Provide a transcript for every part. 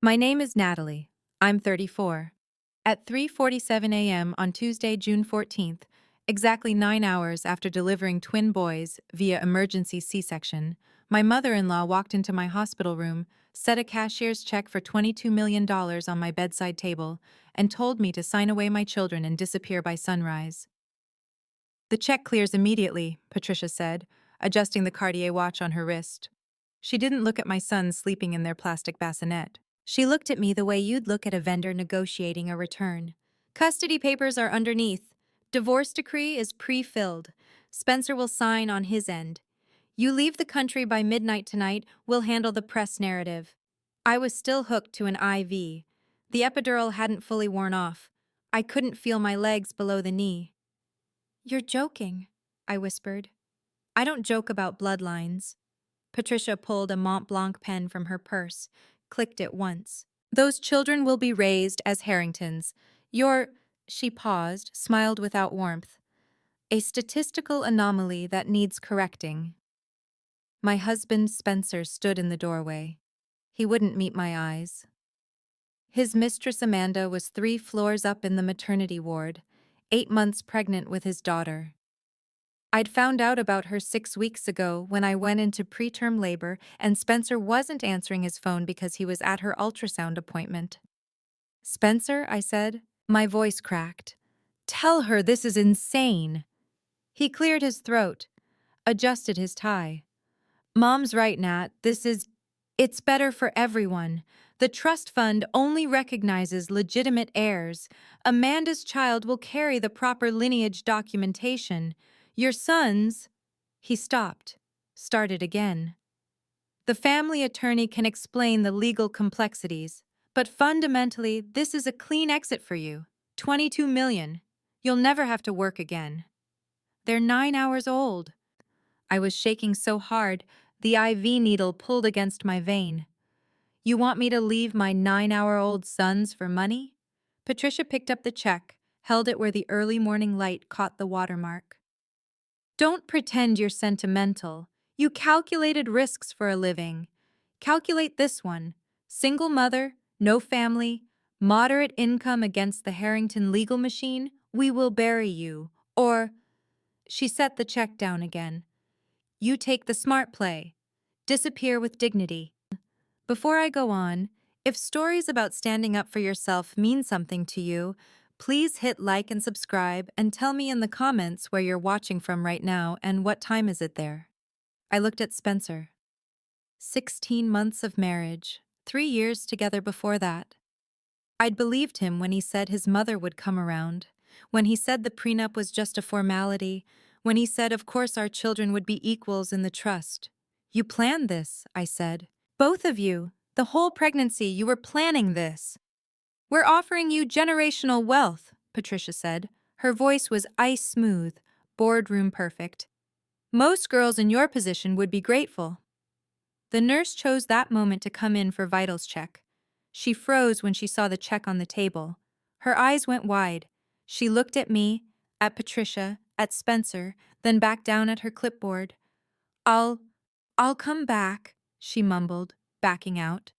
My name is Natalie. I'm 34. At 3:47 a.m. on Tuesday, June 14th, exactly 9 hours after delivering twin boys via emergency C-section, my mother-in-law walked into my hospital room, set a cashier's check for $22 million on my bedside table, and told me to sign away my children and disappear by sunrise. The check clears immediately, Patricia said, adjusting the Cartier watch on her wrist. She didn't look at my sons sleeping in their plastic bassinet. She looked at me the way you'd look at a vendor negotiating a return. Custody papers are underneath. Divorce decree is pre-filled. Spencer will sign on his end. You leave the country by midnight tonight, we'll handle the press narrative. I was still hooked to an IV. The epidural hadn't fully worn off. I couldn't feel my legs below the knee. You're joking, I whispered. I don't joke about bloodlines. Patricia pulled a Mont Blanc pen from her purse, clicked it once. Those children will be raised as Harringtons. You're— She paused, smiled without warmth. A statistical anomaly that needs correcting. My husband Spencer stood in the doorway. He wouldn't meet my eyes. His mistress Amanda was 3 floors up in the maternity ward, 8 months pregnant with his daughter. I'd found out about her 6 weeks ago when I went into preterm labor and Spencer wasn't answering his phone because he was at her ultrasound appointment. Spencer, I said. My voice cracked. Tell her this is insane. He cleared his throat, adjusted his tie. Mom's right, Nat. It's better for everyone. The trust fund only recognizes legitimate heirs. Amanda's child will carry the proper lineage documentation. Your sons— He stopped, started again. The family attorney can explain the legal complexities, but fundamentally, this is a clean exit for you. 22 million. You'll never have to work again. They're 9 hours old. I was shaking so hard, the IV needle pulled against my vein. You want me to leave my 9-hour-old sons for money? Patricia picked up the check, held it where the early morning light caught the watermark. Don't pretend you're sentimental. You calculated risks for a living. Calculate this one. Single mother, no family, moderate income against the Harrington legal machine, we will bury you. Or— She set the check down again. You take the smart play. Disappear with dignity. Before I go on, if stories about standing up for yourself mean something to you, please hit like and subscribe and tell me in the comments where you're watching from right now and what time is it there. I looked at Spencer. 16 months of marriage, 3 years together before that. I'd believed him when he said his mother would come around, when he said the prenup was just a formality, when he said of course our children would be equals in the trust. You planned this, I said. Both of you, the whole pregnancy, you were planning this. We're offering you generational wealth, Patricia said. Her voice was ice smooth, boardroom perfect. Most girls in your position would be grateful. The nurse chose that moment to come in for vitals check. She froze when she saw the check on the table. Her eyes went wide. She looked at me, at Patricia, at Spencer, then back down at her clipboard. I'll come back, she mumbled, backing out.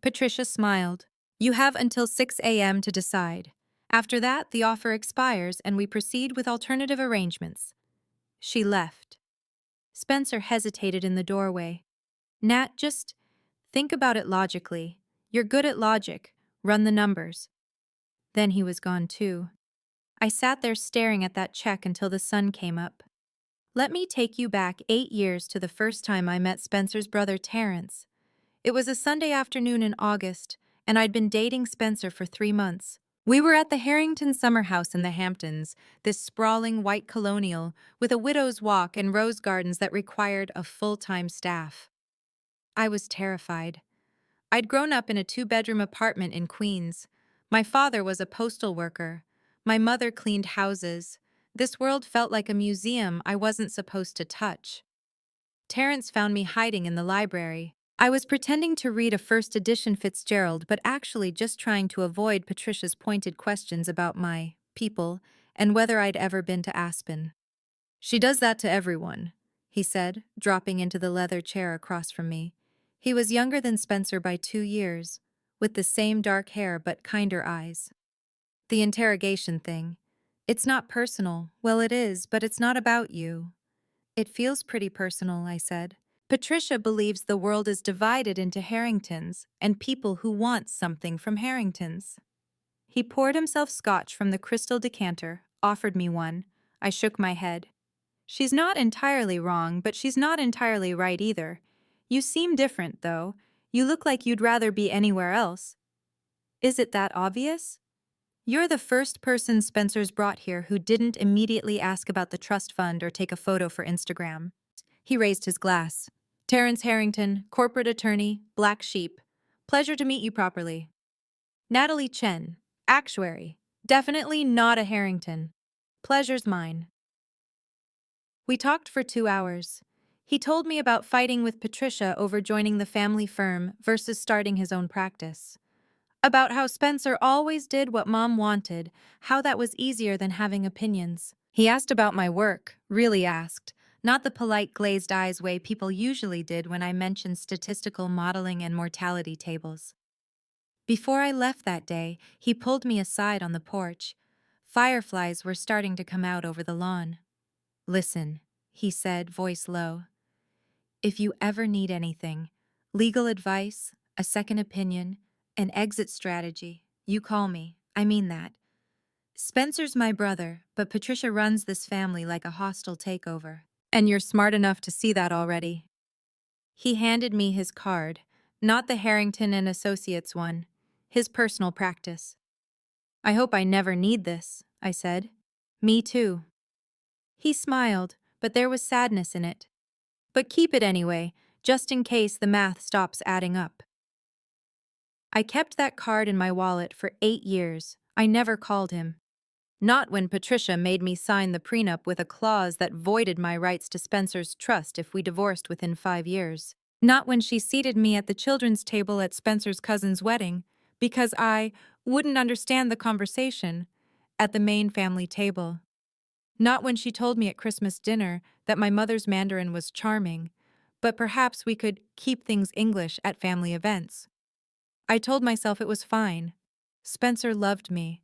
Patricia smiled. You have until 6 a.m. to decide. After that, the offer expires and we proceed with alternative arrangements. She left. Spencer hesitated in the doorway. Nat, just think about it logically. You're good at logic. Run the numbers. Then he was gone too. I sat there staring at that check until the sun came up. Let me take you back 8 years to the first time I met Spencer's brother Terrence. It was a Sunday afternoon in August, and I'd been dating Spencer for 3 months. We were at the Harrington summer house in the Hamptons, this sprawling white colonial with a widow's walk and rose gardens that required a full-time staff. I was terrified. I'd grown up in a 2-bedroom apartment in Queens. My father was a postal worker. My mother cleaned houses. This world felt like a museum I wasn't supposed to touch. Terrence found me hiding in the library. I was pretending to read a first edition Fitzgerald, but actually just trying to avoid Patricia's pointed questions about my people and whether I'd ever been to Aspen. She does that to everyone, he said, dropping into the leather chair across from me. He was younger than Spencer by 2 years. with the same dark hair but kinder eyes. The interrogation thing. It's not personal. Well, it is, but it's not about you. It feels pretty personal, I said. Patricia believes the world is divided into Harringtons and people who want something from Harringtons. He poured himself scotch from the crystal decanter, offered me one. I shook my head. She's not entirely wrong, but she's not entirely right either. You seem different, though. You look like you'd rather be anywhere else. Is it that obvious? You're the first person Spencer's brought here who didn't immediately ask about the trust fund or take a photo for Instagram. He raised his glass. Terrence Harrington, corporate attorney, black sheep. Pleasure to meet you properly. Natalie Chen, actuary. Definitely not a Harrington. Pleasure's mine. We talked for 2 hours. He told me about fighting with Patricia over joining the family firm versus starting his own practice. About how Spencer always did what Mom wanted, how that was easier than having opinions. He asked about my work, really asked, not the polite glazed eyes way people usually did when I mentioned statistical modeling and mortality tables. Before I left that day, he pulled me aside on the porch. Fireflies were starting to come out over the lawn. "Listen," he said, voice low. "If you ever need anything, legal advice, a second opinion, an exit strategy, you call me. I mean that. Spencer's my brother, but Patricia runs this family like a hostile takeover. And you're smart enough to see that already." He handed me his card, not the Harrington and Associates one, his personal practice. "I hope I never need this," I said. "Me too." He smiled, but there was sadness in it. "But keep it anyway, just in case the math stops adding up." I kept that card in my wallet for 8 years. I never called him. Not when Patricia made me sign the prenup with a clause that voided my rights to Spencer's trust if we divorced within 5 years. Not when she seated me at the children's table at Spencer's cousin's wedding, because I wouldn't understand the conversation, at the main family table. Not when she told me at Christmas dinner that my mother's Mandarin was charming, but perhaps we could keep things English at family events. I told myself it was fine. Spencer loved me.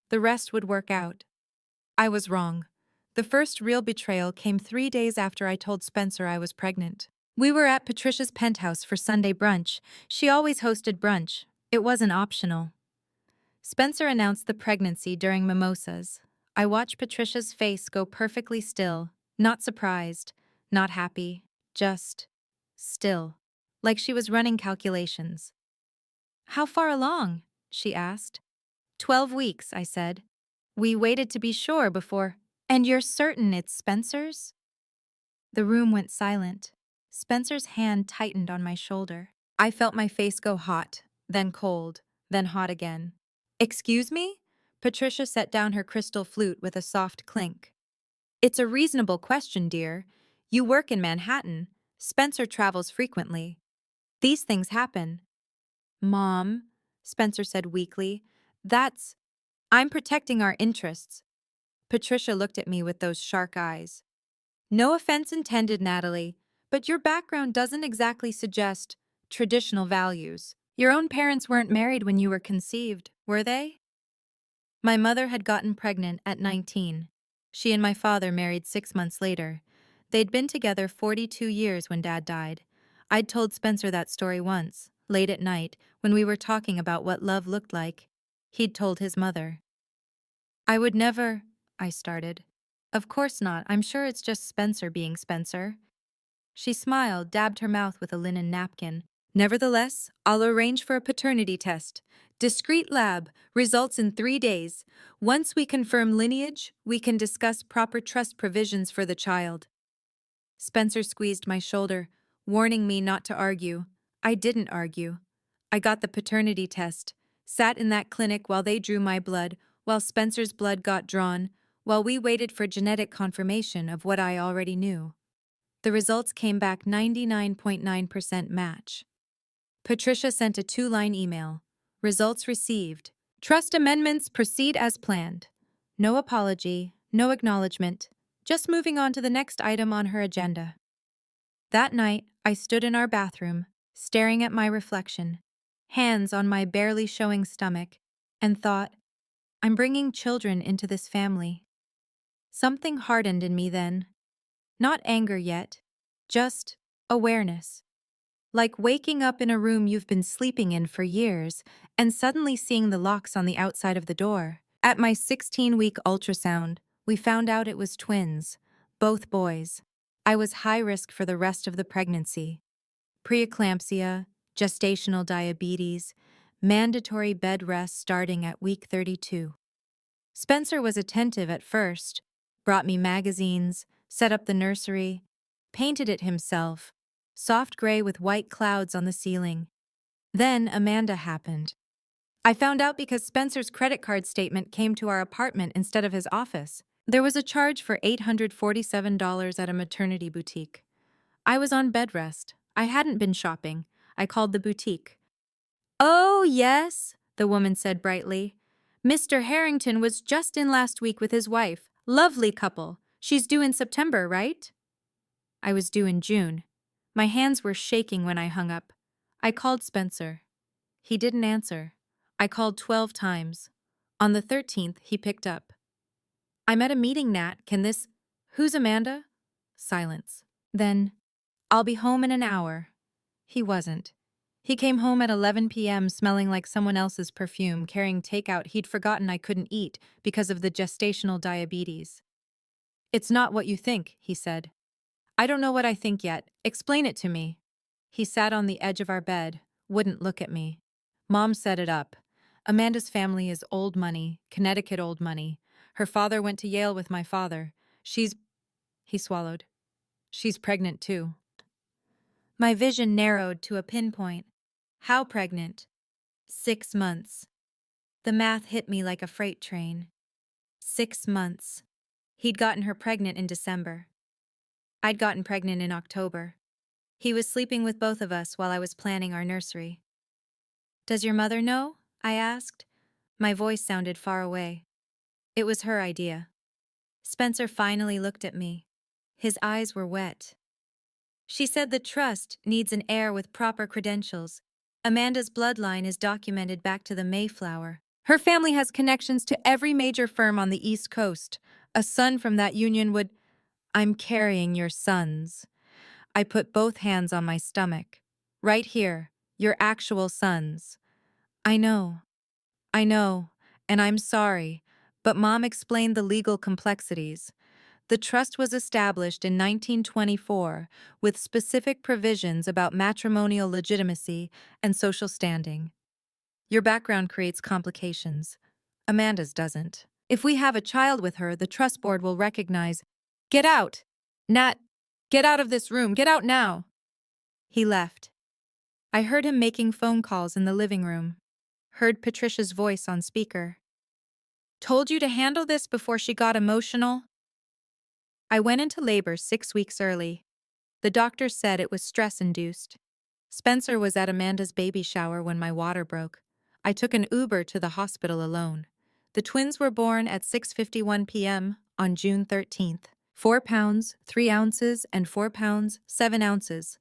The rest would work out. I was wrong. The first real betrayal came 3 days after I told Spencer I was pregnant. We were at Patricia's penthouse for Sunday brunch. She always hosted brunch. It wasn't optional. Spencer announced the pregnancy during mimosas. I watched Patricia's face go perfectly still, not surprised, not happy, just still, like she was running calculations. "How far along?" she asked. 12 weeks, I said. "We waited to be sure before—" "And you're certain it's Spencer's?" The room went silent. Spencer's hand tightened on my shoulder. I felt my face go hot, then cold, then hot again. "Excuse me?" Patricia set down her crystal flute with a soft clink. "It's a reasonable question, dear. You work in Manhattan. Spencer travels frequently. These things happen." "Mom," Spencer said weakly, I'm protecting our interests." Patricia looked at me with those shark eyes. "No offense intended, Natalie, but your background doesn't exactly suggest traditional values. Your own parents weren't married when you were conceived, were they?" My mother had gotten pregnant at 19. She and my father married 6 months later. They'd been together 42 years when Dad died. I'd told Spencer that story once, late at night, when we were talking about what love looked like. He'd told his mother. "I would never," I started. "Of course not. I'm sure it's just Spencer being Spencer." She smiled, dabbed her mouth with a linen napkin. "Nevertheless, I'll arrange for a paternity test. Discreet lab, results in 3 days. Once we confirm lineage, we can discuss proper trust provisions for the child." Spencer squeezed my shoulder, warning me not to argue. I didn't argue. I got the paternity test, sat in that clinic while they drew my blood, while Spencer's blood got drawn, while we waited for genetic confirmation of what I already knew. The results came back 99.9% match. Patricia sent a 2-line email. "Results received. Trust amendments proceed as planned." No apology, no acknowledgement, just moving on to the next item on her agenda. That night, I stood in our bathroom, staring at my reflection. hands on my barely showing stomach, and thought, I'm bringing children into this family. Something hardened in me then. Not anger yet, just awareness. Like waking up in a room you've been sleeping in for years and suddenly seeing the locks on the outside of the door. At my 16-week ultrasound, we found out it was twins, both boys. I was high risk for the rest of the pregnancy. Preeclampsia, gestational diabetes, mandatory bed rest starting at week 32. Spencer was attentive at first, brought me magazines, set up the nursery, painted it himself, soft gray with white clouds on the ceiling. Then Amanda happened. I found out because Spencer's credit card statement came to our apartment instead of his office. There was a charge for $847 at a maternity boutique. I was on bed rest. I hadn't been shopping. I called the boutique. Oh, yes, the woman said brightly. Mr. Harrington was just in last week with his wife. Lovely couple. She's due in September, right? I was due in June. My hands were shaking when I hung up. I called Spencer. He didn't answer. I called 12 times. On the 13th, he picked up. I'm at a meeting, Nat. Can this... Who's Amanda? Silence. Then, I'll be home in an hour. He wasn't. He came home at 11 p.m. smelling like someone else's perfume, carrying takeout he'd forgotten I couldn't eat because of the gestational diabetes. It's not what you think, he said. I don't know what I think yet. Explain it to me. He sat on the edge of our bed, wouldn't look at me. Mom set it up. Amanda's family is old money, Connecticut old money. Her father went to Yale with my father. He swallowed. She's pregnant too. My vision narrowed to a pinpoint. How pregnant? 6 months. The math hit me like a freight train. 6 months. He'd gotten her pregnant in December. I'd gotten pregnant in October. He was sleeping with both of us while I was planning our nursery. Does your mother know? I asked. My voice sounded far away. It was her idea. Spencer finally looked at me. His eyes were wet. She said the trust needs an heir with proper credentials. Amanda's bloodline is documented back to the Mayflower. Her family has connections to every major firm on the East Coast. A son from that union would... I'm carrying your sons. I put both hands on my stomach. Right here, your actual sons. I know, and I'm sorry, but Mom explained the legal complexities. The trust was established in 1924 with specific provisions about matrimonial legitimacy and social standing. Your background creates complications. Amanda's doesn't. If we have a child with her, the trust board will recognize. Get out! Nat, get out of this room. Get out now! He left. I heard him making phone calls in the living room. Heard Patricia's voice on speaker. Told you to handle this before she got emotional? I went into labor 6 weeks early. The doctor said it was stress-induced. Spencer was at Amanda's baby shower when my water broke. I took an Uber to the hospital alone. The twins were born at 6:51 p.m. on June 13th. 4 pounds, 3 ounces, and 4 pounds, 7 ounces.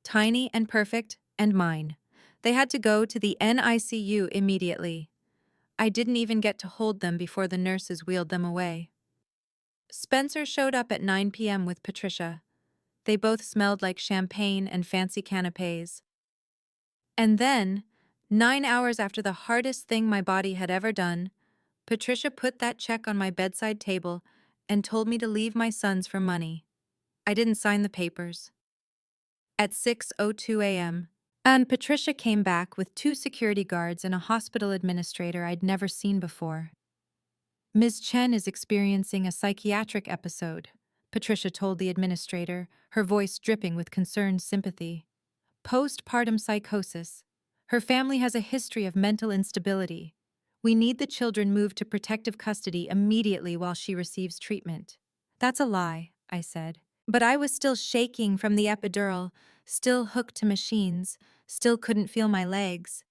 Tiny and perfect, and mine. They had to go to the NICU immediately. I didn't even get to hold them before the nurses wheeled them away. Spencer showed up at 9 p.m. with Patricia. They both smelled like champagne and fancy canapes. And then, 9 hours after the hardest thing my body had ever done, Patricia put that check on my bedside table and told me to leave my sons for money. I didn't sign the papers. At 6:02 a.m., and Patricia came back with 2 security guards and a hospital administrator I'd never seen before. Ms. Chen is experiencing a psychiatric episode, Patricia told the administrator, her voice dripping with concerned sympathy. Postpartum psychosis. Her family has a history of mental instability. We need the children moved to protective custody immediately while she receives treatment. That's a lie, I said. But I was still shaking from the epidural, still hooked to machines, still couldn't feel my legs.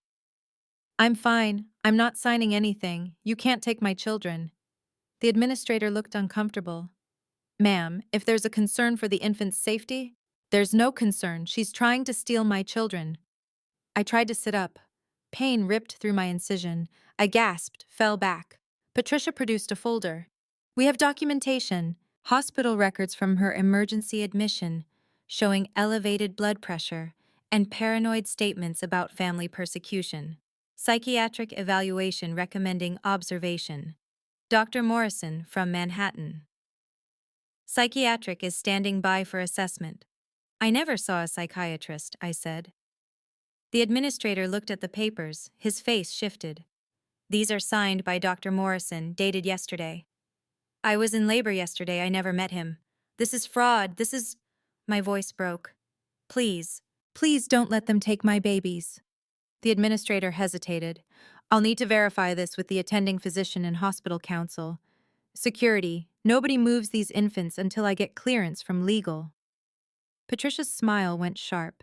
I'm fine. I'm not signing anything. You can't take my children. The administrator looked uncomfortable. Ma'am, if there's a concern for the infant's safety, there's no concern. She's trying to steal my children. I tried to sit up. Pain ripped through my incision. I gasped, fell back. Patricia produced a folder. We have documentation, hospital records from her emergency admission, showing elevated blood pressure and paranoid statements about family persecution. Psychiatric evaluation recommending observation. Dr. Morrison from Manhattan. Psychiatric is standing by for assessment. I never saw a psychiatrist, I said. The administrator looked at the papers, his face shifted. These are signed by Dr. Morrison, dated yesterday. I was in labor yesterday, I never met him. This is fraud, this is… My voice broke. Please, please don't let them take my babies. The administrator hesitated. I'll need to verify this with the attending physician and hospital counsel. Security, nobody moves these infants until I get clearance from legal. Patricia's smile went sharp.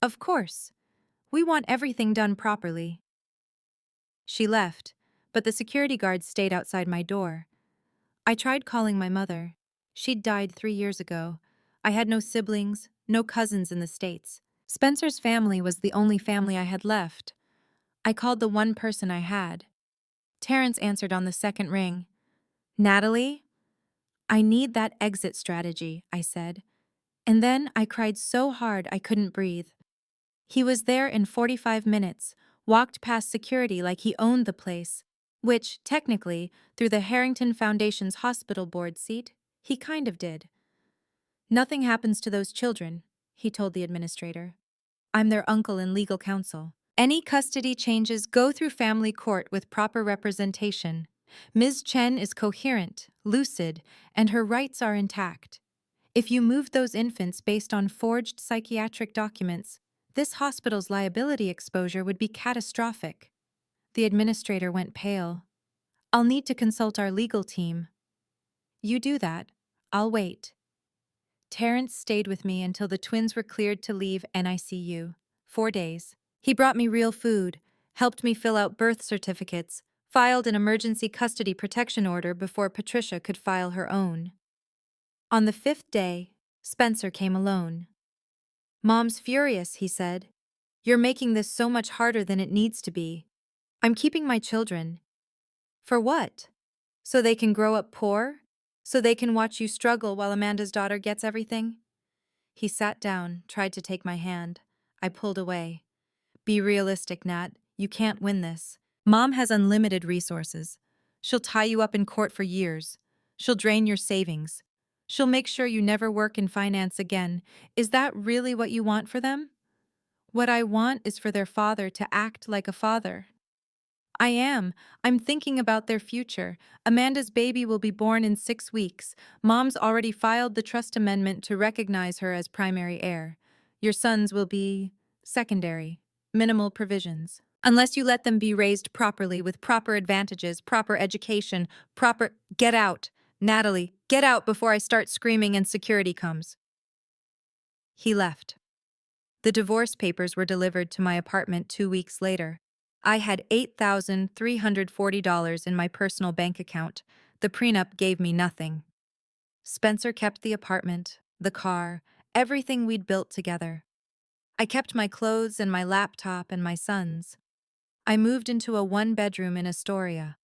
Of course. We want everything done properly. She left, but the security guards stayed outside my door. I tried calling my mother. She'd died 3 years ago. I had no siblings, no cousins in the States. Spencer's family was the only family I had left. I called the one person I had. Terrence answered on the second ring. Natalie? I need that exit strategy, I said. And then I cried so hard I couldn't breathe. He was there in 45 minutes, walked past security like he owned the place, which, technically, through the Harrington Foundation's hospital board seat, he kind of did. Nothing happens to those children, he told the administrator. I'm their uncle and legal counsel. Any custody changes go through family court with proper representation. Ms. Chen is coherent, lucid, and her rights are intact. If you moved those infants based on forged psychiatric documents, this hospital's liability exposure would be catastrophic. The administrator went pale. I'll need to consult our legal team. You do that. I'll wait. Terrence stayed with me until the twins were cleared to leave NICU. 4 days. He brought me real food, helped me fill out birth certificates, filed an emergency custody protection order before Patricia could file her own. On the 5th day, Spencer came alone. Mom's furious, he said. You're making this so much harder than it needs to be. I'm keeping my children. For what? So they can grow up poor? So they can watch you struggle while Amanda's daughter gets everything? He sat down, tried to take my hand. I pulled away. Be realistic, Nat. You can't win this. Mom has unlimited resources. She'll tie you up in court for years. She'll drain your savings. She'll make sure you never work in finance again. Is that really what you want for them? What I want is for their father to act like a father. I am. I'm thinking about their future. Amanda's baby will be born in 6 weeks. Mom's already filed the trust amendment to recognize her as primary heir. Your sons will be secondary, minimal provisions. Unless you let them be raised properly with proper advantages, proper education, proper… Get out! Natalie, get out before I start screaming and security comes. He left. The divorce papers were delivered to my apartment 2 weeks later. I had $8,340 in my personal bank account. The prenup gave me nothing. Spencer kept the apartment, the car, everything we'd built together. I kept my clothes and my laptop and my son's. I moved into a 1-bedroom in Astoria,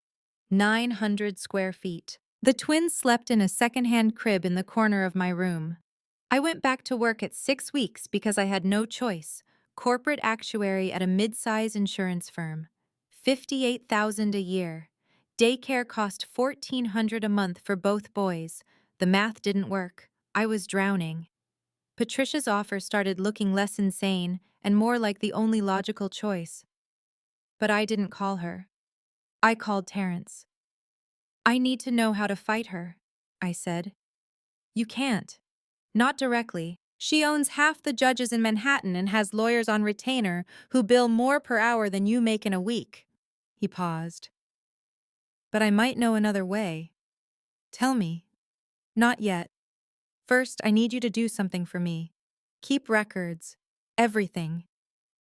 900 square feet. The twins slept in a second-hand crib in the corner of my room. I went back to work at 6 weeks because I had no choice. Corporate actuary at a mid-size insurance firm. $58,000 a year. Daycare cost $1,400 a month for both boys. The math didn't work. I was drowning. Patricia's offer started looking less insane and more like the only logical choice. But I didn't call her. I called Terrence. I need to know how to fight her, I said. You can't. Not directly. She owns half the judges in Manhattan and has lawyers on retainer who bill more per hour than you make in a week. He paused. But I might know another way. Tell me. Not yet. First, I need you to do something for me. Keep records. Everything.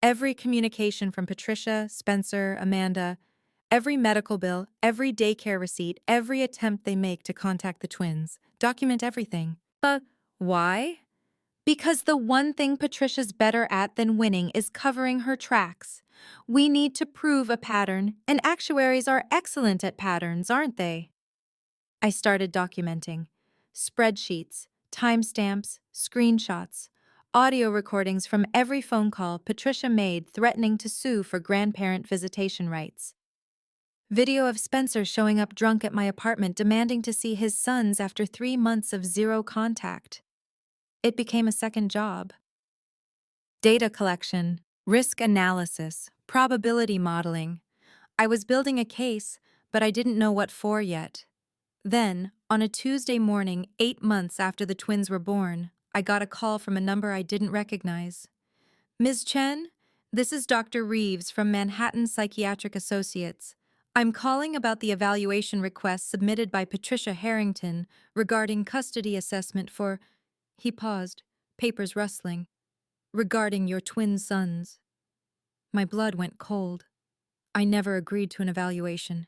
Every communication from Patricia, Spencer, Amanda, every medical bill, every daycare receipt, every attempt they make to contact the twins. Document everything. Why? Because the one thing Patricia's better at than winning is covering her tracks. We need to prove a pattern, and actuaries are excellent at patterns, aren't they? I started documenting. Spreadsheets, timestamps, screenshots, audio recordings from every phone call Patricia made threatening to sue for grandparent visitation rights. Video of Spencer showing up drunk at my apartment demanding to see his sons after 3 months of zero contact. It became a second job. Data collection, risk analysis, probability modeling. I was building a case, but I didn't know what for yet. Then, on a Tuesday morning, 8 months after the twins were born, I got a call from a number I didn't recognize. Ms. Chen, this is Dr. Reeves from Manhattan Psychiatric Associates. I'm calling about the evaluation request submitted by Patricia Harrington regarding custody assessment for... He paused, papers rustling. Regarding your twin sons. My blood went cold. I never agreed to an evaluation.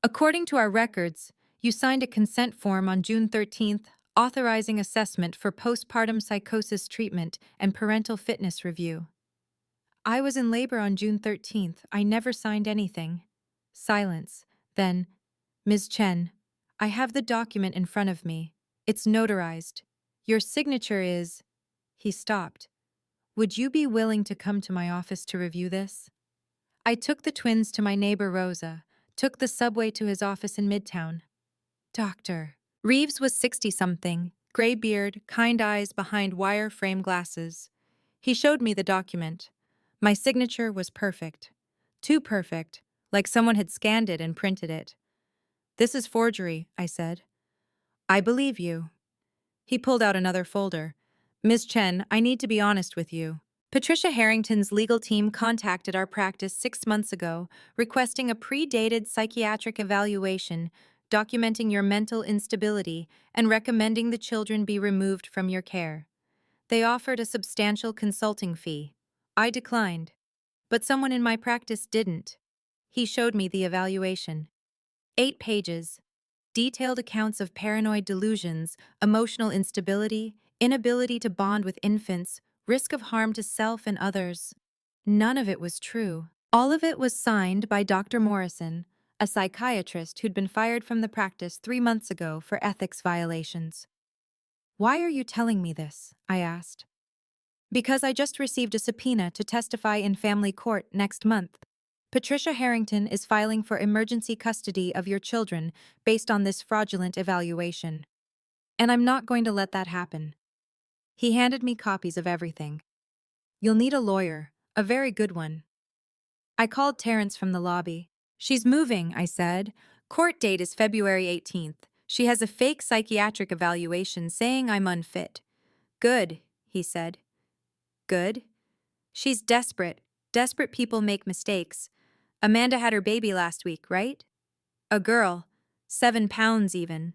According to our records, you signed a consent form on June 13th authorizing assessment for postpartum psychosis treatment and parental fitness review. I was in labor on June 13th. I never signed anything. Silence. Then, Ms. Chen, I have the document in front of me. It's notarized. Your signature is... He stopped. Would you be willing to come to my office to review this? I took the twins to my neighbor Rosa, took the subway to his office in Midtown. Doctor. Reeves was 60-something, gray beard, kind eyes behind wire-frame glasses. He showed me the document. My signature was perfect. Too perfect, like someone had scanned it and printed it. This is forgery, I said. I believe you. He pulled out another folder. Ms. Chen, I need to be honest with you. Patricia Harrington's legal team contacted our practice 6 months ago, requesting a pre-dated psychiatric evaluation, documenting your mental instability, and recommending the children be removed from your care. They offered a substantial consulting fee. I declined. But someone in my practice didn't. He showed me the evaluation. 8 pages. Detailed accounts of paranoid delusions, emotional instability, inability to bond with infants, risk of harm to self and others. None of it was true. All of it was signed by Dr. Morrison, a psychiatrist who'd been fired from the practice 3 months ago for ethics violations. Why are you telling me this? I asked. Because I just received a subpoena to testify in family court next month. Patricia Harrington is filing for emergency custody of your children based on this fraudulent evaluation. And I'm not going to let that happen. He handed me copies of everything. You'll need a lawyer, a very good one. I called Terrence from the lobby. She's moving, I said. Court date is February 18th. She has a fake psychiatric evaluation saying I'm unfit. Good, he said. Good? She's desperate. Desperate people make mistakes. Amanda had her baby last week, right? A girl. 7 pounds even.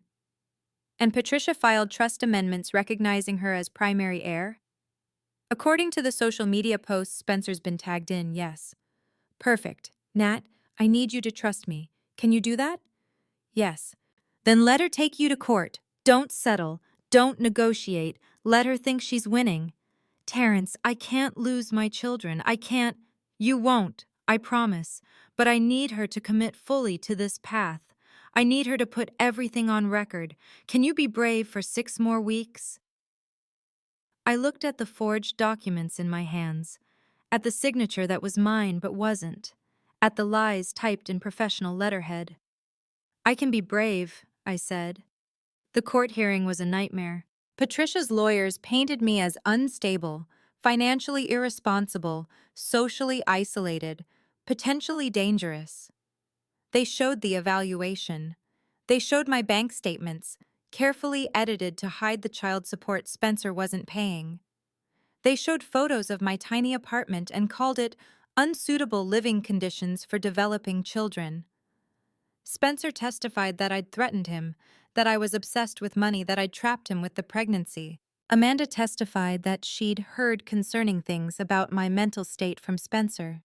And Patricia filed trust amendments recognizing her as primary heir? According to the social media posts Spencer's been tagged in, yes. Perfect. Nat, I need you to trust me. Can you do that? Yes. Then let her take you to court. Don't settle. Don't negotiate. Let her think she's winning. Terrence, I can't lose my children. I can't. You won't, I promise. But I need her to commit fully to this path. I need her to put everything on record. Can you be brave for 6 more weeks? I looked at the forged documents in my hands, at the signature that was mine but wasn't, at the lies typed in professional letterhead. I can be brave, I said. The court hearing was a nightmare. Patricia's lawyers painted me as unstable, financially irresponsible, socially isolated, potentially dangerous. They showed the evaluation. They showed my bank statements, carefully edited to hide the child support Spencer wasn't paying. They showed photos of my tiny apartment and called it unsuitable living conditions for developing children. Spencer testified that I'd threatened him, that I was obsessed with money, that I'd trapped him with the pregnancy. Amanda testified that she'd heard concerning things about my mental state from Spencer.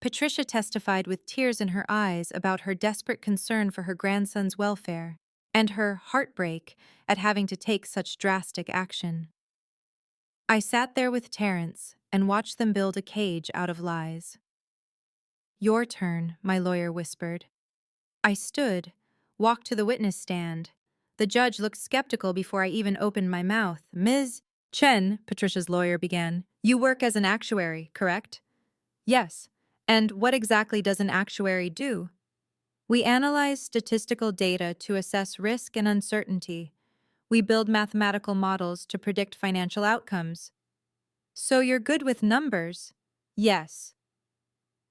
Patricia testified with tears in her eyes about her desperate concern for her grandson's welfare and her heartbreak at having to take such drastic action. I sat there with Terence and watched them build a cage out of lies. Your turn, my lawyer whispered. I stood, walked to the witness stand. The judge looked skeptical before I even opened my mouth. Ms. Chen, Patricia's lawyer began, you work as an actuary, correct? Yes. And what exactly does an actuary do? We analyze statistical data to assess risk and uncertainty. We build mathematical models to predict financial outcomes. So you're good with numbers? Yes.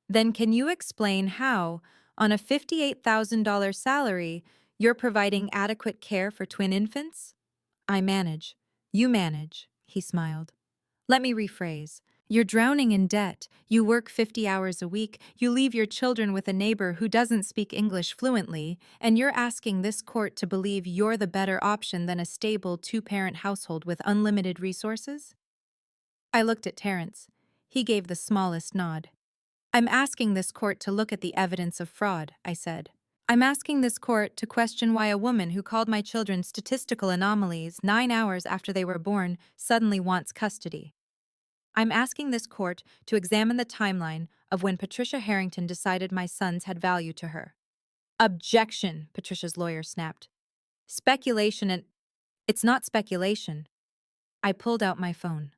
Then can you explain how, on a $58,000 salary, you're providing adequate care for twin infants? I manage. You manage, he smiled. Let me rephrase. You're drowning in debt, you work 50 hours a week, you leave your children with a neighbor who doesn't speak English fluently, and you're asking this court to believe you're the better option than a stable two-parent household with unlimited resources? I looked at Terence. He gave the smallest nod. I'm asking this court to look at the evidence of fraud, I said. I'm asking this court to question why a woman who called my children statistical anomalies 9 hours after they were born suddenly wants custody. I'm asking this court to examine the timeline of when Patricia Harrington decided my sons had value to her. Objection, Patricia's lawyer snapped. Speculation and... It's not speculation. I pulled out my phone.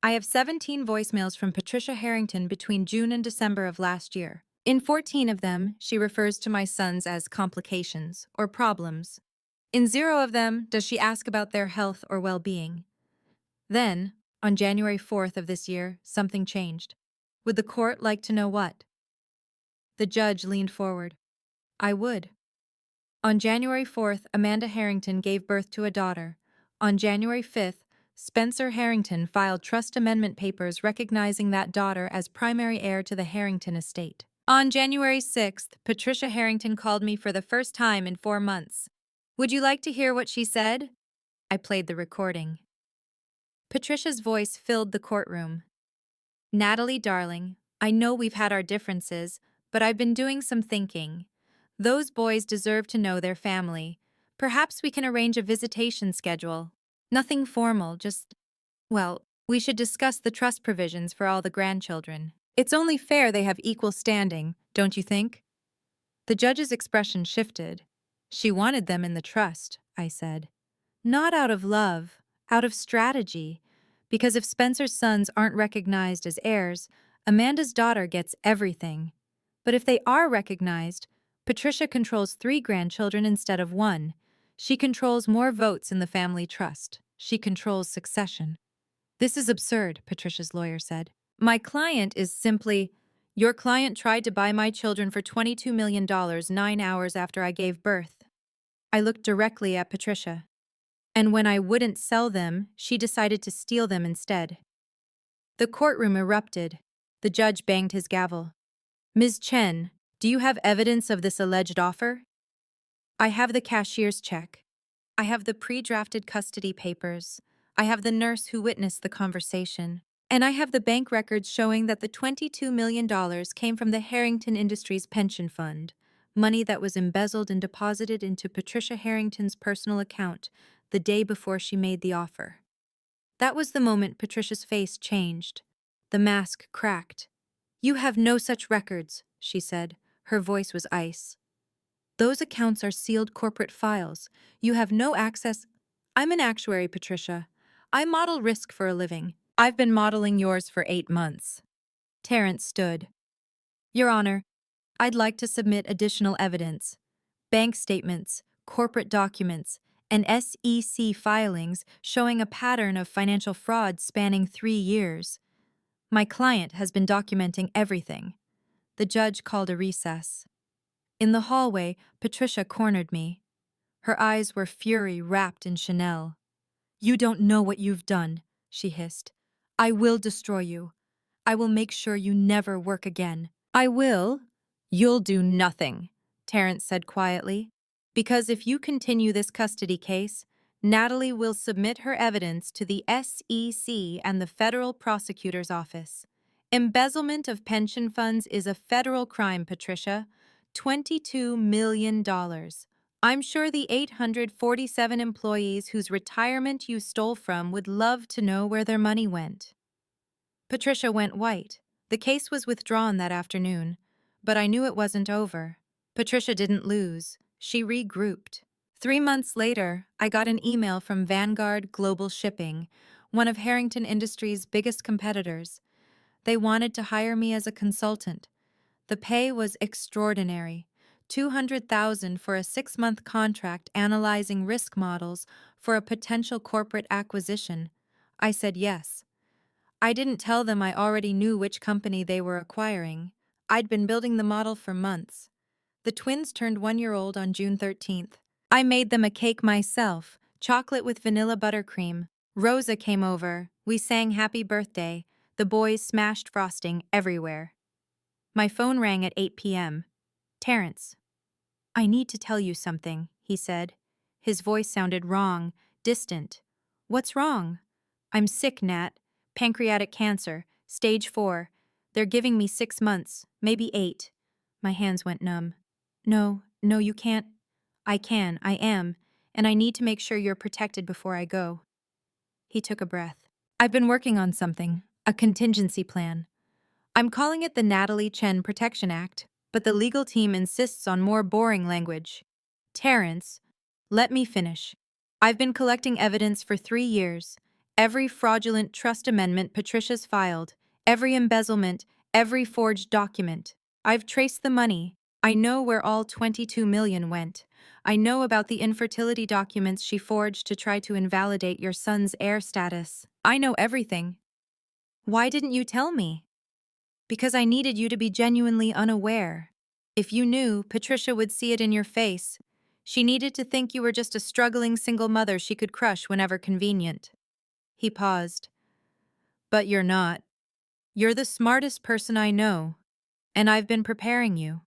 I have 17 voicemails from Patricia Harrington between June and December of last year. In 14 of them, she refers to my sons as complications or problems. In 0 of them does she ask about their health or well-being. Then, on January 4th of this year, something changed. Would the court like to know what? The judge leaned forward. I would. On January 4th, Amanda Harrington gave birth to a daughter. On January 5th, Spencer Harrington filed trust amendment papers recognizing that daughter as primary heir to the Harrington estate. On January 6th, Patricia Harrington called me for the first time in 4 months. Would you like to hear what she said? I played the recording. Patricia's voice filled the courtroom. Natalie, darling, I know we've had our differences, but I've been doing some thinking. Those boys deserve to know their family. Perhaps we can arrange a visitation schedule. Nothing formal, just, well, we should discuss the trust provisions for all the grandchildren. It's only fair they have equal standing, don't you think? The judge's expression shifted. She wanted them in the trust, I said. Not out of love, out of strategy. Because if Spencer's sons aren't recognized as heirs, Amanda's daughter gets everything. But if they are recognized, Patricia controls 3 grandchildren instead of 1. She controls more votes in the family trust. She controls succession. This is absurd, Patricia's lawyer said. My client is simply, your client tried to buy my children for $22 million 9 hours after I gave birth. I looked directly at Patricia. And when I wouldn't sell them, she decided to steal them instead. The courtroom erupted. The judge banged his gavel. Ms. Chen, do you have evidence of this alleged offer? I have the cashier's check. I have the pre-drafted custody papers. I have the nurse who witnessed the conversation. And I have the bank records showing that the $22 million came from the Harrington Industries pension fund, money that was embezzled and deposited into Patricia Harrington's personal account the day before she made the offer. That was the moment Patricia's face changed. The mask cracked. You have no such records, she said. Her voice was ice. Those accounts are sealed corporate files. You have no access. I'm an actuary, Patricia. I model risk for a living. I've been modeling yours for 8 months. Terence stood. Your Honor, I'd like to submit additional evidence. Bank statements, corporate documents, and SEC filings showing a pattern of financial fraud spanning 3 years. My client has been documenting everything. The judge called a recess. In the hallway, Patricia cornered me. Her eyes were fury wrapped in Chanel. You don't know what you've done, she hissed. I will destroy you. I will make sure you never work again. I will? You'll do nothing, Terence said quietly. Because if you continue this custody case, Natalie will submit her evidence to the SEC and the federal prosecutor's office. Embezzlement of pension funds is a federal crime, Patricia. $22 million. I'm sure the 847 employees whose retirement you stole from would love to know where their money went. Patricia went white. The case was withdrawn that afternoon, but I knew it wasn't over. Patricia didn't lose. She regrouped. 3 months later, I got an email from Vanguard Global Shipping, one of Harrington Industries' biggest competitors. They wanted to hire me as a consultant. The pay was extraordinary. 200,000 for a 6-month contract analyzing risk models for a potential corporate acquisition. I said yes. I didn't tell them I already knew which company they were acquiring. I'd been building the model for months. The twins turned 1-year-old on June 13th. I made them a cake myself, chocolate with vanilla buttercream. Rosa came over. We sang happy birthday. The boys smashed frosting everywhere. My phone rang at 8 p.m. Terrence. I need to tell you something, he said. His voice sounded wrong, distant. What's wrong? I'm sick, Nat. Pancreatic cancer, stage 4. They're giving me 6 months, maybe 8. My hands went numb. No, you can't. I am, and I need to make sure you're protected before I go. He took a breath. I've been working on something, a contingency plan. I'm calling it the Natalie Chen Protection Act, but the legal team insists on more boring language. Terrence, let me finish. I've been collecting evidence for 3 years. Every fraudulent trust amendment Patricia's filed, every embezzlement, every forged document. I've traced the money. I know where all 22 million went. I know about the infertility documents she forged to try to invalidate your son's heir status. I know everything. Why didn't you tell me? Because I needed you to be genuinely unaware. If you knew, Patricia would see it in your face. She needed to think you were just a struggling single mother she could crush whenever convenient. He paused. But you're not. You're the smartest person I know, and I've been preparing you.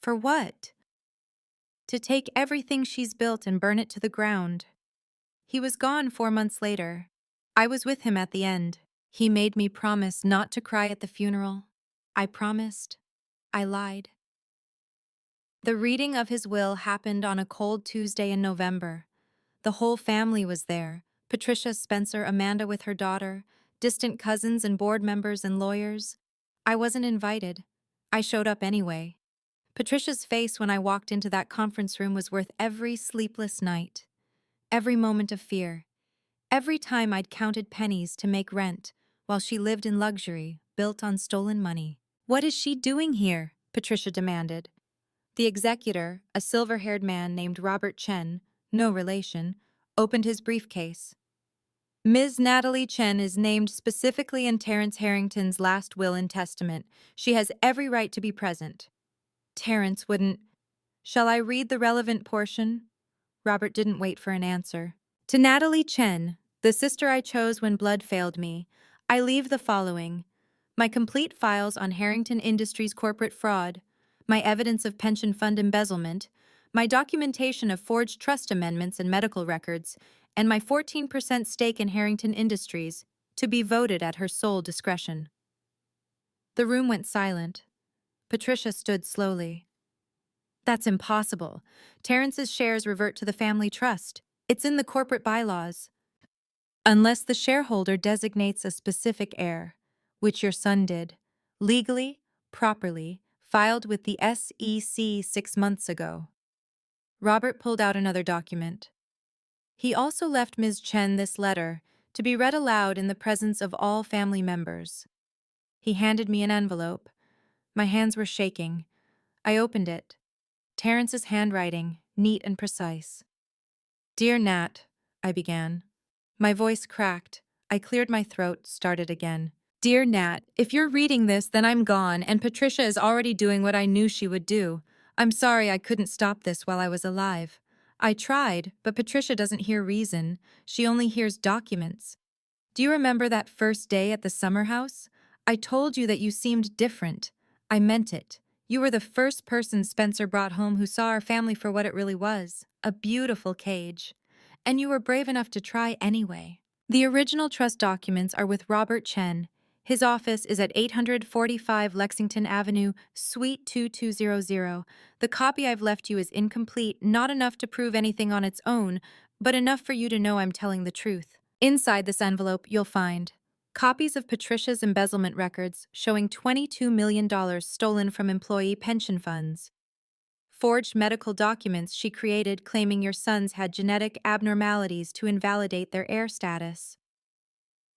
For what? To take everything she's built and burn it to the ground. He was gone 4 months later. I was with him at the end. He made me promise not to cry at the funeral. I promised. I lied. The reading of his will happened on a cold Tuesday in November. The whole family was there. Patricia, Spencer, Amanda with her daughter, distant cousins and board members and lawyers. I wasn't invited. I showed up anyway. Patricia's face when I walked into that conference room was worth every sleepless night, every moment of fear, every time I'd counted pennies to make rent while she lived in luxury built on stolen money. What is she doing here? Patricia demanded. The executor, a silver-haired man named Robert Chen, no relation, opened his briefcase. Ms. Natalie Chen is named specifically in Terrence Harrington's last will and testament. She has every right to be present. Terrence wouldn't. Shall I read the relevant portion? Robert didn't wait for an answer. To Natalie Chen, the sister I chose when blood failed me, I leave the following: my complete files on Harrington Industries corporate fraud, my evidence of pension fund embezzlement, my documentation of forged trust amendments and medical records, and my 14% stake in Harrington Industries, to be voted at her sole discretion. The room went silent. Patricia stood slowly. That's impossible. Terrence's shares revert to the family trust. It's in the corporate bylaws. Unless the shareholder designates a specific heir, which your son did, legally, properly, filed with the SEC 6 months ago. Robert pulled out another document. He also left Ms. Chen this letter to be read aloud in the presence of all family members. He handed me an envelope. My hands were shaking. I opened it. Terrence's handwriting, neat and precise. Dear Nat, I began. My voice cracked. I cleared my throat, started again. Dear Nat, if you're reading this, then I'm gone, and Patricia is already doing what I knew she would do. I'm sorry I couldn't stop this while I was alive. I tried, but Patricia doesn't hear reason. She only hears documents. Do you remember that first day at the summer house? I told you that you seemed different. I meant it. You were the first person Spencer brought home who saw our family for what it really was, a beautiful cage. And you were brave enough to try anyway. The original trust documents are with Robert Chen. His office is at 845 Lexington Avenue, Suite 2200. The copy I've left you is incomplete, not enough to prove anything on its own, but enough for you to know I'm telling the truth. Inside this envelope, you'll find copies of Patricia's embezzlement records showing $22 million stolen from employee pension funds, forged medical documents she created claiming your sons had genetic abnormalities to invalidate their heir status,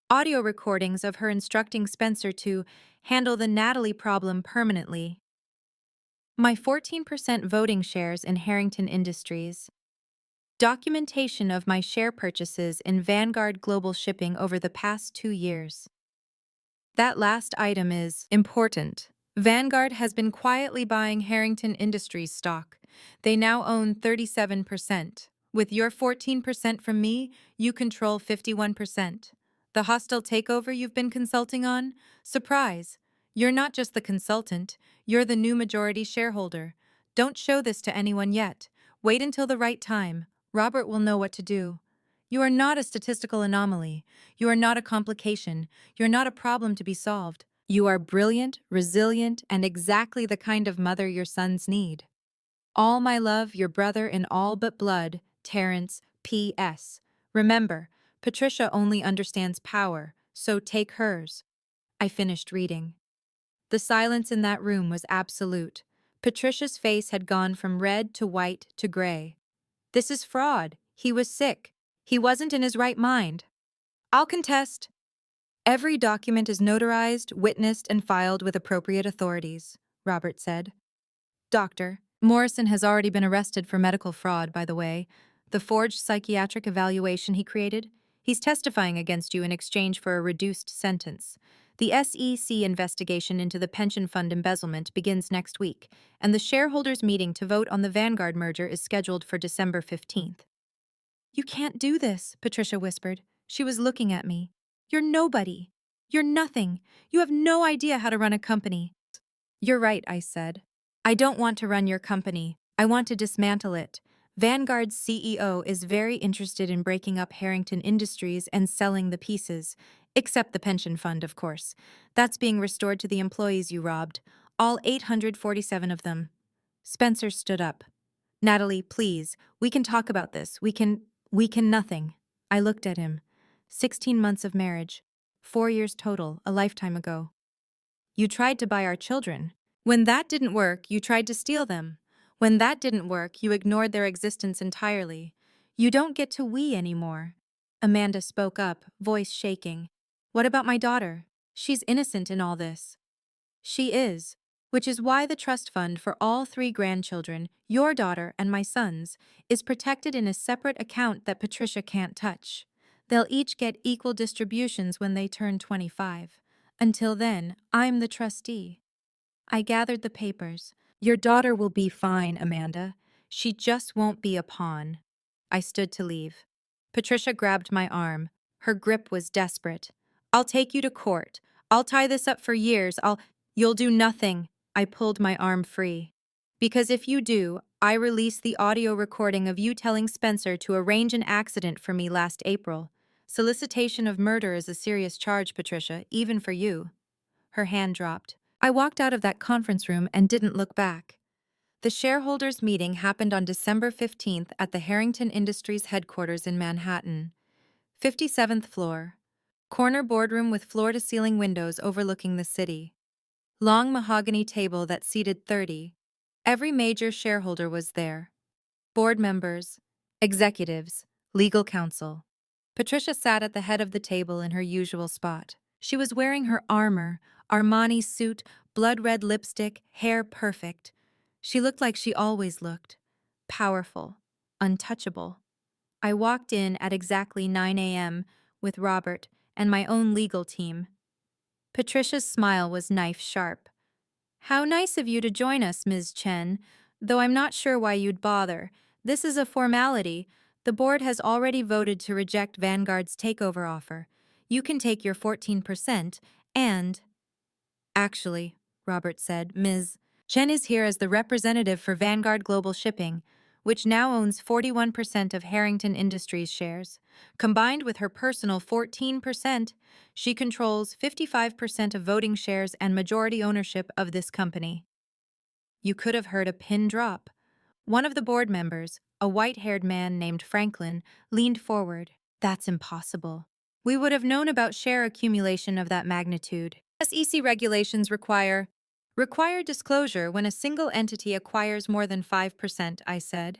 audio recordings of her instructing Spencer to handle the Natalie problem permanently, my 14% voting shares in Harrington Industries, documentation of my share purchases in Vanguard Global Shipping over the past 2 years. That last item is important. Vanguard has been quietly buying Harrington Industries stock. They now own 37%. With your 14% from me, you control 51%. The hostile takeover you've been consulting on? Surprise! You're not just the consultant, you're the new majority shareholder. Don't show this to anyone yet. Wait until the right time. Robert will know what to do. You are not a statistical anomaly. You are not a complication. You're not a problem to be solved. You are brilliant, resilient, and exactly the kind of mother your sons need. All my love, your brother in all but blood, Terrence, P.S. Remember, Patricia only understands power, so take hers. I finished reading. The silence in that room was absolute. Patricia's face had gone from red to white to gray. This is fraud. He was sick. He wasn't in his right mind. I'll contest. Every document is notarized, witnessed, and filed with appropriate authorities, Robert said. Doctor, Morrison has already been arrested for medical fraud, by the way. The forged psychiatric evaluation he created? He's testifying against you in exchange for a reduced sentence. The SEC investigation into the pension fund embezzlement begins next week, and the shareholders' meeting to vote on the Vanguard merger is scheduled for December 15th. You can't do this, Patricia whispered. She was looking at me. You're nobody. You're nothing. You have no idea how to run a company. You're right, I said. I don't want to run your company. I want to dismantle it. Vanguard's CEO is very interested in breaking up Harrington Industries and selling the pieces, except the pension fund, of course. That's being restored to the employees you robbed, all 847 of them. Spencer stood up. Natalie, please, we can talk about this. We can nothing. I looked at him. 16 months of marriage. 4 years total, a lifetime ago. You tried to buy our children. When that didn't work, you tried to steal them. When that didn't work, you ignored their existence entirely. You don't get to we anymore. Amanda spoke up, voice shaking. What about my daughter? She's innocent in all this. She is, which is why the trust fund for all 3 grandchildren, your daughter and my sons, is protected in a separate account that Patricia can't touch. They'll each get equal distributions when they turn 25. Until then, I'm the trustee. I gathered the papers. Your daughter will be fine, Amanda. She just won't be a pawn. I stood to leave. Patricia grabbed my arm. Her grip was desperate. I'll take you to court. I'll tie this up for years. You'll do nothing. I pulled my arm free. Because if you do, I release the audio recording of you telling Spencer to arrange an accident for me last April. Solicitation of murder is a serious charge, Patricia, even for you. Her hand dropped. I walked out of that conference room and didn't look back. The shareholders' meeting happened on December 15th at the Harrington Industries headquarters in Manhattan. 57th floor. Corner boardroom with floor-to-ceiling windows overlooking the city. Long mahogany table that seated 30. Every major shareholder was there. Board members, executives, legal counsel. Patricia sat at the head of the table in her usual spot. She was wearing her armor, Armani suit, blood-red lipstick, hair perfect. She looked like she always looked. Powerful, untouchable. I walked in at exactly 9 a.m. with Robert and my own legal team. Patricia's smile was knife-sharp. How nice of you to join us, Ms. Chen, though I'm not sure why you'd bother. This is a formality. The board has already voted to reject Vanguard's takeover offer. You can take your 14% and... Actually, Robert said, Ms. Chen is here as the representative for Vanguard Global Shipping. which now owns 41% of Harrington Industries shares. Combined with her personal 14%, she controls 55% of voting shares and majority ownership of this company. You could have heard a pin drop. One of the board members, a white-haired man named Franklin, leaned forward. That's impossible. We would have known about share accumulation of that magnitude. SEC regulations require disclosure when a single entity acquires more than 5%, I said.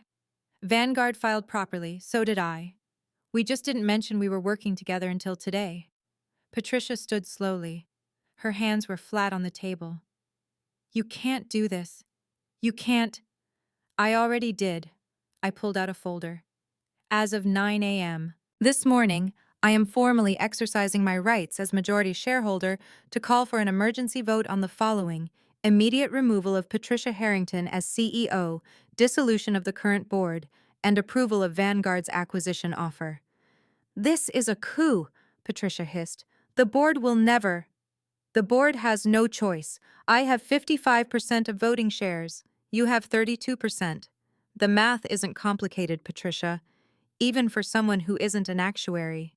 Vanguard filed properly, so did I. We just didn't mention we were working together until today. Patricia stood slowly. Her hands were flat on the table. You can't do this. You can't. I already did. I pulled out a folder. As of 9 a.m. this morning, I am formally exercising my rights as majority shareholder to call for an emergency vote on the following: immediate removal of Patricia Harrington as CEO, dissolution of the current board, and approval of Vanguard's acquisition offer. This is a coup, Patricia hissed. The board will never. The board has no choice. I have 55% of voting shares. You have 32%. The math isn't complicated, Patricia, even for someone who isn't an actuary.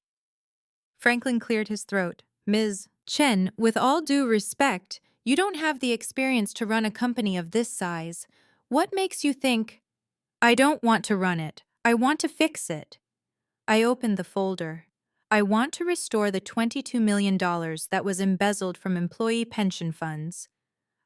Franklin cleared his throat. Ms. Chen, with all due respect, you don't have the experience to run a company of this size. What makes you think? I don't want to run it. I want to fix it. I opened the folder. I want to restore the $22 million that was embezzled from employee pension funds.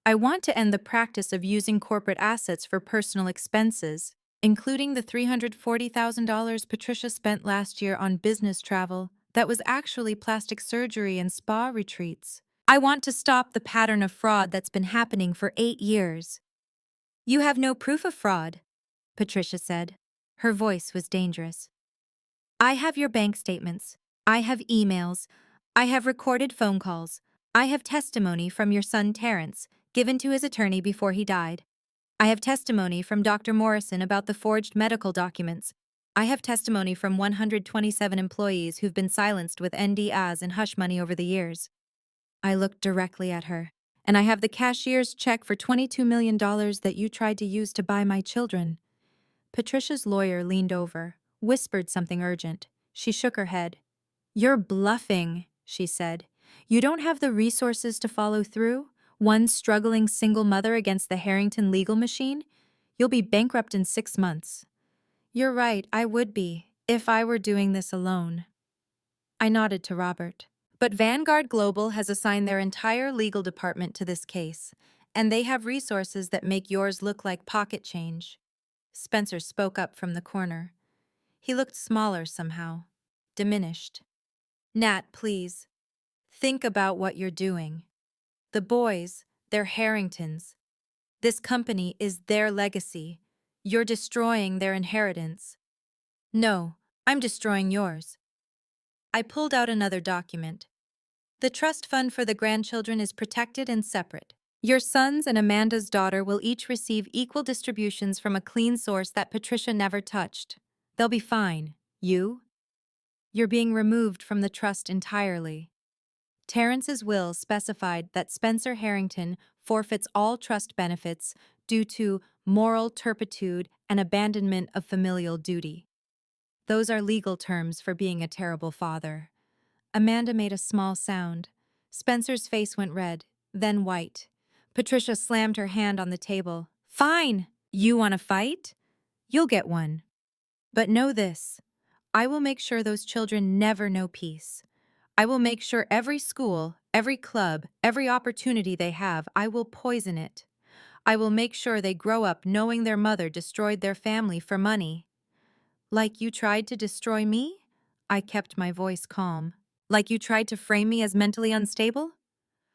I want to end the practice of using corporate assets for personal expenses, including the $340,000 Patricia spent last year on business travel that was actually plastic surgery and spa retreats. I want to stop the pattern of fraud that's been happening for 8 years. You have no proof of fraud, Patricia said. Her voice was dangerous. I have your bank statements. I have emails. I have recorded phone calls. I have testimony from your son Terrence, given to his attorney before he died. I have testimony from Dr. Morrison about the forged medical documents. I have testimony from 127 employees who've been silenced with NDAs and hush money over the years. I looked directly at her, and I have the cashier's check for $22 million that you tried to use to buy my children. Patricia's lawyer leaned over, whispered something urgent. She shook her head. You're bluffing, she said. You don't have the resources to follow through? One struggling single mother against the Harrington legal machine? You'll be bankrupt in 6 months. You're right, I would be, if I were doing this alone. I nodded to Robert. But Vanguard Global has assigned their entire legal department to this case, and they have resources that make yours look like pocket change. Spencer spoke up from the corner. He looked smaller somehow, diminished. Nat, please. Think about what you're doing. The boys, they're Harringtons. This company is their legacy. You're destroying their inheritance. No, I'm destroying yours. I pulled out another document. The trust fund for the grandchildren is protected and separate. Your sons and Amanda's daughter will each receive equal distributions from a clean source that Patricia never touched. They'll be fine. You? You're being removed from the trust entirely. Terrence's will specified that Spencer Harrington forfeits all trust benefits due to moral turpitude and abandonment of familial duty. Those are legal terms for being a terrible father. Amanda made a small sound. Spencer's face went red, then white. Patricia slammed her hand on the table. Fine! You want to fight? You'll get one. But know this. I will make sure those children never know peace. I will make sure every school, every club, every opportunity they have, I will poison it. I will make sure they grow up knowing their mother destroyed their family for money. Like you tried to destroy me? I kept my voice calm. Like you tried to frame me as mentally unstable?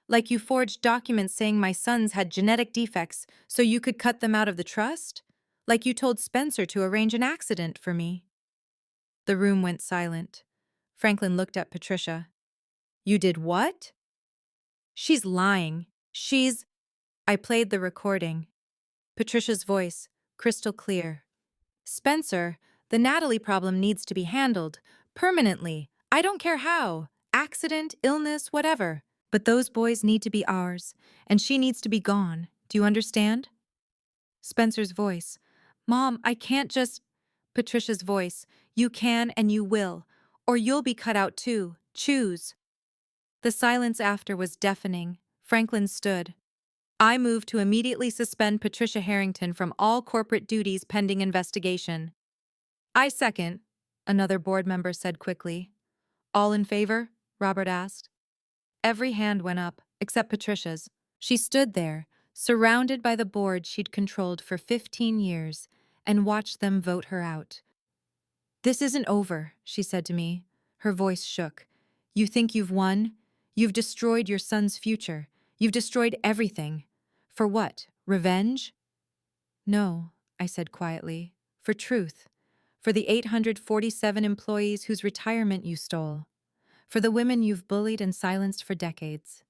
Like you forged documents saying my sons had genetic defects so you could cut them out of the trust? Like you told Spencer to arrange an accident for me? The room went silent. Franklin looked at Patricia. You did what? She's lying. I played the recording. Patricia's voice, crystal clear. Spencer, the Natalie problem needs to be handled. Permanently. I don't care how. Accident, illness, whatever. But those boys need to be ours, and she needs to be gone. Do you understand? Spencer's voice. Mom, I can't just. Patricia's voice. You can and you will. Or you'll be cut out too. Choose. The silence after was deafening. Franklin stood. I move to immediately suspend Patricia Harrington from all corporate duties pending investigation. I second, another board member said quickly. All in favor? Robert asked. Every hand went up, except Patricia's. She stood there, surrounded by the board she'd controlled for 15 years, and watched them vote her out. This isn't over, she said to me. Her voice shook. You think you've won? You've destroyed your son's future. You've destroyed everything. For what? Revenge? No, I said quietly. For truth. For the 847 employees whose retirement you stole. For the women you've bullied and silenced for decades.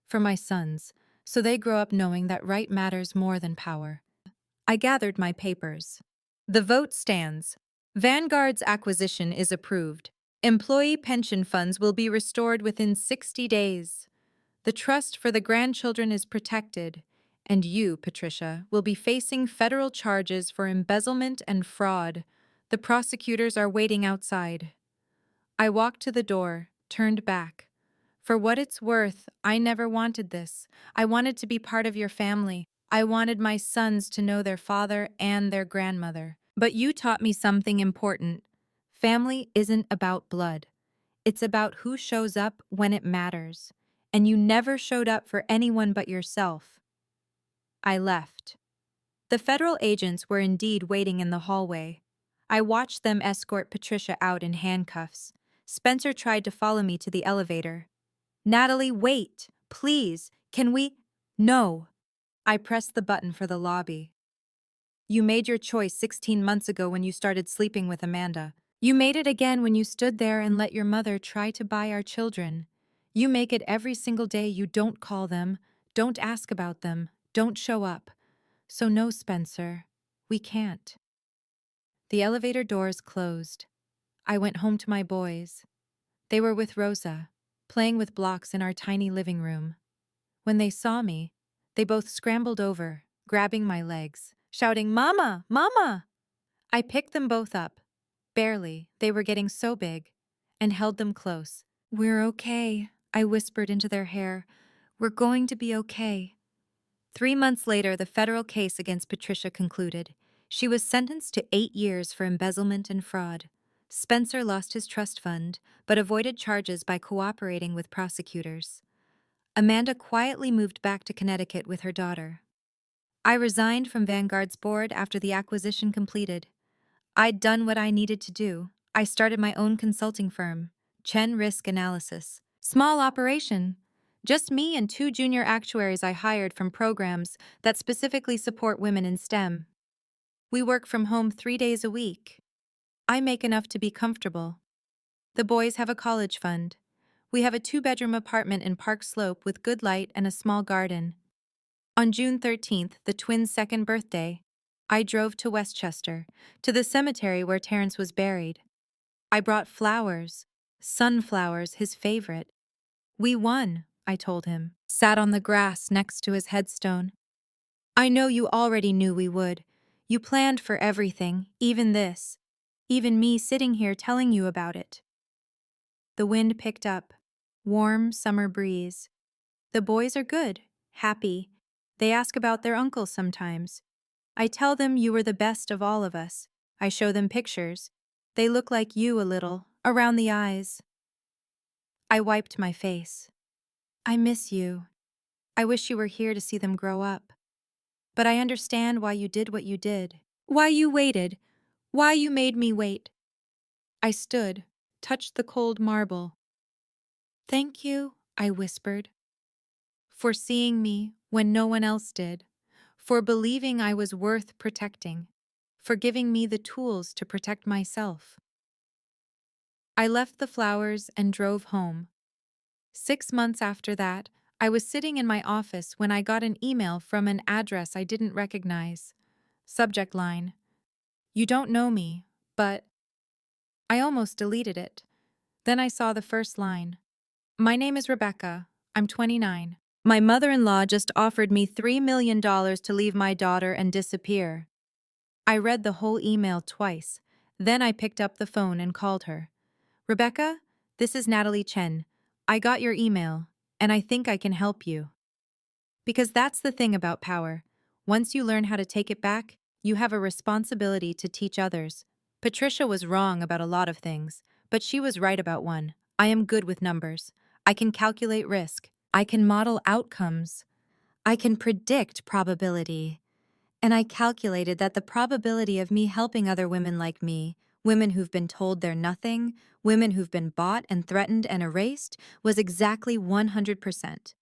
For my sons, so they grow up knowing that right matters more than power. I gathered my papers. The vote stands. Vanguard's acquisition is approved. Employee pension funds will be restored within 60 days. The trust for the grandchildren is protected, and you, Patricia, will be facing federal charges for embezzlement and fraud. The prosecutors are waiting outside. I walked to the door, turned back. For what it's worth, I never wanted this. I wanted to be part of your family. I wanted my sons to know their father and their grandmother. But you taught me something important. Family isn't about blood. It's about who shows up when it matters. And you never showed up for anyone but yourself. I left. The federal agents were indeed waiting in the hallway. I watched them escort Patricia out in handcuffs. Spencer tried to follow me to the elevator. Natalie, wait! Please! Can we? No! I pressed the button for the lobby. You made your choice 16 months ago when you started sleeping with Amanda. You made it again when you stood there and let your mother try to buy our children. You make it every single day you don't call them, don't ask about them, don't show up. So no, Spencer, we can't. The elevator doors closed. I went home to my boys. They were with Rosa, playing with blocks in our tiny living room. When they saw me, they both scrambled over, grabbing my legs, shouting, Mama! Mama! I picked them both up. Barely, they were getting so big, and held them close. We're okay, I whispered into their hair. We're going to be okay. 3 months later, the federal case against Patricia concluded. She was sentenced to 8 years for embezzlement and fraud. Spencer lost his trust fund, but avoided charges by cooperating with prosecutors. Amanda quietly moved back to Connecticut with her daughter. I resigned from Vanguard's board after the acquisition completed. I'd done what I needed to do. I started my own consulting firm, Chen Risk Analysis. Small operation. Just me and 2 junior actuaries I hired from programs that specifically support women in STEM. We work from home 3 days a week. I make enough to be comfortable. The boys have a college fund. We have a 2-bedroom apartment in Park Slope with good light and a small garden. On June 13th, the twins' second birthday, I drove to Westchester, to the cemetery where Terrence was buried. I brought flowers, sunflowers, his favorite. We won, I told him, sat on the grass next to his headstone. I know you already knew we would. You planned for everything, even this. Even me sitting here telling you about it. The wind picked up. Warm summer breeze. The boys are good, happy. They ask about their uncle sometimes. I tell them you were the best of all of us. I show them pictures. They look like you a little, around the eyes. I wiped my face. I miss you. I wish you were here to see them grow up. But I understand why you did what you did. Why you waited. Why you made me wait. I stood, touched the cold marble. Thank you, I whispered, for seeing me when no one else did, for believing I was worth protecting, for giving me the tools to protect myself. I left the flowers and drove home. 6 months after that, I was sitting in my office when I got an email from an address I didn't recognize. Subject line: You don't know me, but... I almost deleted it. Then I saw the first line. My name is Rebecca. I'm 29. My mother-in-law just offered me $3 million to leave my daughter and disappear. I read the whole email twice. Then I picked up the phone and called her. Rebecca, this is Natalie Chen. I got your email, and I think I can help you. Because that's the thing about power. Once you learn how to take it back, you have a responsibility to teach others. Patricia was wrong about a lot of things, but she was right about one. I am good with numbers. I can calculate risk. I can model outcomes. I can predict probability. And I calculated that the probability of me helping other women like me, women who've been told they're nothing, women who've been bought and threatened and erased, was exactly 100%.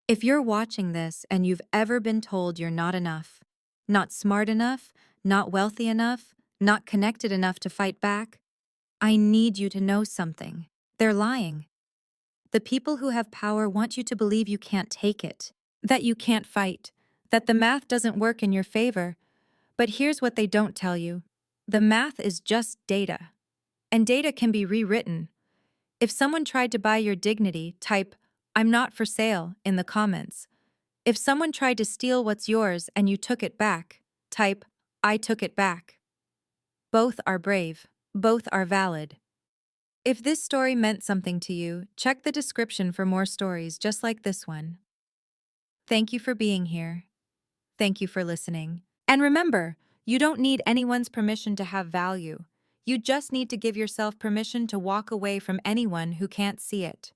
If you're watching this and you've ever been told you're not enough, not smart enough, not wealthy enough, not connected enough to fight back, I need you to know something. They're lying. The people who have power want you to believe you can't take it, that you can't fight, that the math doesn't work in your favor. But here's what they don't tell you. The math is just data. And data can be rewritten. If someone tried to buy your dignity, type, "I'm not for sale," in the comments. If someone tried to steal what's yours and you took it back, type, "I took it back." Both are brave. Both are valid. If this story meant something to you, check the description for more stories just like this one. Thank you for being here. Thank you for listening. And remember, you don't need anyone's permission to have value. You just need to give yourself permission to walk away from anyone who can't see it.